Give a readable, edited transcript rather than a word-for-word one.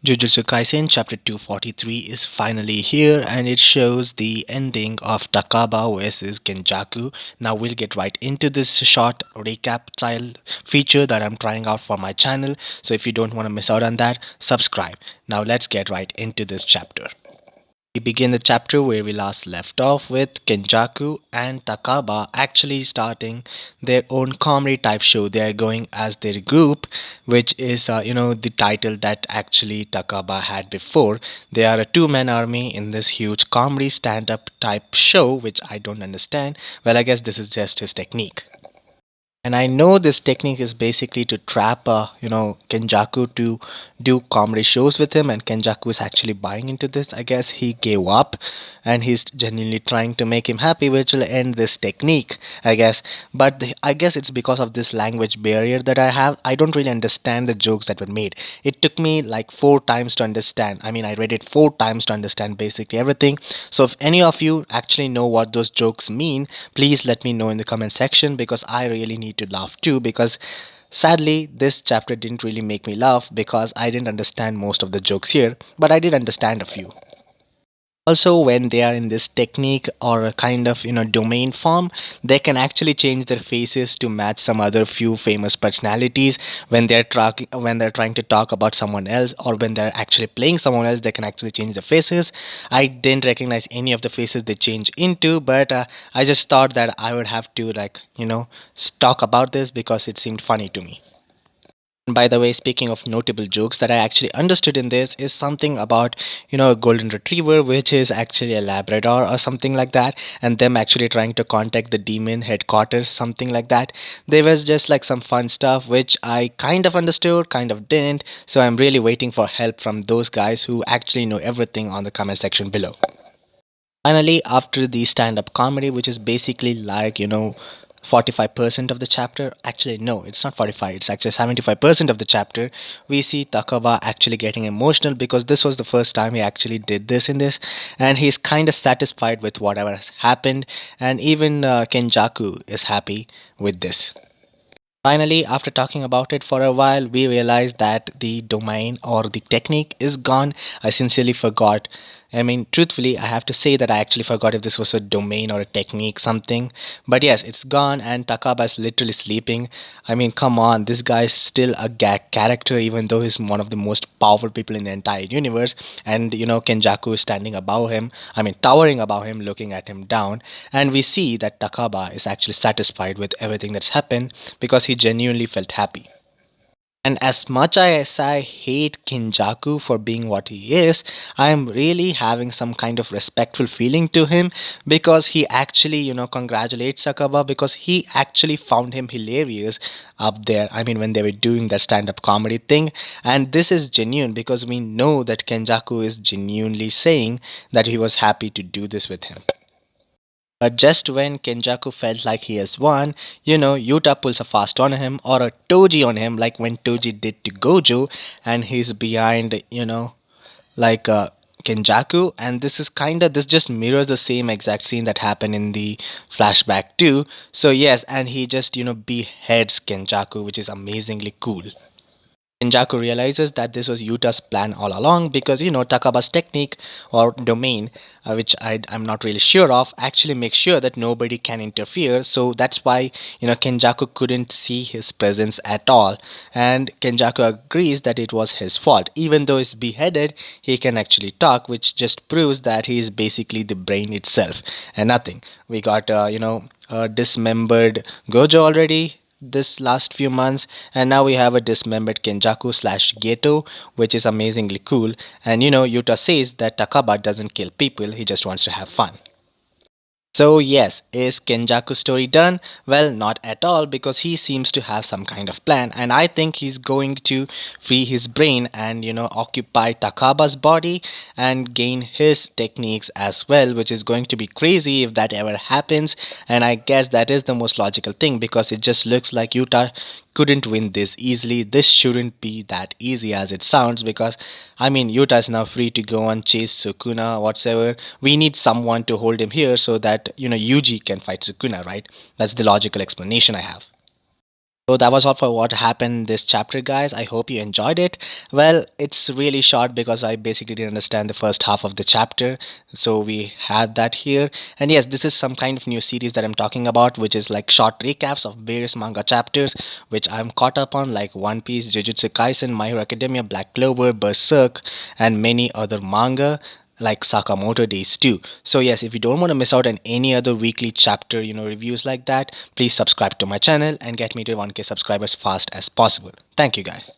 Jujutsu Kaisen chapter 243 is finally here and it shows the ending of Takaba versus Kenjaku. Now we'll get right into this short recap style feature that I'm trying out for my channel. So if you don't want to miss out on that, subscribe. Now let's get right into this chapter. We begin the chapter where we last left off with Kenjaku and Takaba actually starting their own comedy type show. They are going as their group, which is the title that actually Takaba had before. They are a two-man army in this huge comedy stand-up type show, which I don't understand. Well, I guess this is just his technique. And I know this technique is basically to trap, Kenjaku to do comedy shows with him. And Kenjaku is actually buying into this. I guess he gave up and he's genuinely trying to make him happy, which will end this technique, I guess. But I guess it's because of this language barrier that I have. I don't really understand the jokes that were made. It took me like 4 times to understand. I mean, I read it 4 times to understand basically everything. So if any of you actually know what those jokes mean, please let me know in the comment section because I really need to laugh too. Because sadly, this chapter didn't really make me laugh because I didn't understand most of the jokes here, but I did understand a few. Also, when they are in this technique or a kind of domain form, they can actually change their faces to match some other few famous personalities. When they're trying to talk about someone else, or when they're actually playing someone else, they can actually change the faces. I didn't recognize any of the faces they change into, but I just thought that I would have to talk about this because it seemed funny to me. By the way, speaking of notable jokes that I actually understood in this is something about, a golden retriever, which is actually a Labrador or something like that, and them actually trying to contact the demon headquarters, something like that. There was just like some fun stuff which I kind of understood, kind of didn't. So I'm really waiting for help from those guys who actually know everything on the comment section below. Finally, after the stand up comedy, which is basically like, 45% of the chapter, actually, no, it's not 45, it's actually 75% of the chapter, we see Takaba actually getting emotional because this was the first time he actually did this in this, and he's kind of satisfied with whatever has happened, and even Kenjaku is happy with this. Finally, after talking about it for a while, we realized that the domain or the technique is gone. I sincerely forgot. I mean, truthfully, I have to say that I actually forgot if this was a domain or a technique, something. But yes, it's gone, and Takaba is literally sleeping. I mean, come on, this guy is still a gag character, even though he's one of the most powerful people in the entire universe. And Kenjaku is standing above him. I mean, towering above him, looking at him down. And we see that Takaba is actually satisfied with everything that's happened because he genuinely felt happy. And as much as I hate Kinjaku for being what he is, I am really having some kind of respectful feeling to him because he actually, congratulates Sakaba because he actually found him hilarious up there. I mean, when they were doing that stand up comedy thing. And this is genuine because we know that Kenjaku is genuinely saying that he was happy to do this with him. But just when Kenjaku felt like he has won, Yuta pulls a fast on him or a Toji on him, like when Toji did to Gojo, and he's behind, like Kenjaku. And this just mirrors the same exact scene that happened in the flashback too. So, yes, and he just, beheads Kenjaku, which is amazingly cool. Kenjaku realizes that this was Yuta's plan all along because Takaba's technique or domain, which I'm not really sure of, actually makes sure that nobody can interfere. So that's why Kenjaku couldn't see his presence at all, and Kenjaku agrees that it was his fault. Even though he's beheaded, he can actually talk, which just proves that he is basically the brain itself and nothing. We got a dismembered Gojo already this last few months, and now we have a dismembered Kenjaku slash Geto, which is amazingly cool. And Yuta says that Takaba doesn't kill people, he just wants to have fun. So, yes, is Kenjaku's story done? Well, not at all because he seems to have some kind of plan, and I think he's going to free his brain and occupy Takaba's body and gain his techniques as well, which is going to be crazy if that ever happens. And I guess that is the most logical thing because it just looks like Yuta couldn't win this easily. This shouldn't be that easy as it sounds because I mean Yuta is now free to go and chase Sukuna whatsoever. We need someone to hold him here so that Yuji can fight Sukuna, right? That's the logical explanation I have. So that was all for what happened this chapter, guys. I hope you enjoyed it. Well, it's really short because I basically didn't understand the first half of the chapter. So we had that here. And yes, this is some kind of new series that I'm talking about, which is like short recaps of various manga chapters, which I'm caught up on, like One Piece, Jujutsu Kaisen, My Hero Academia, Black Clover, Berserk, and many other manga like Sakamoto Days too. So yes, if you don't want to miss out on any other weekly chapter, reviews like that, please subscribe to my channel and get me to 1K subscribers fast as possible. Thank you guys.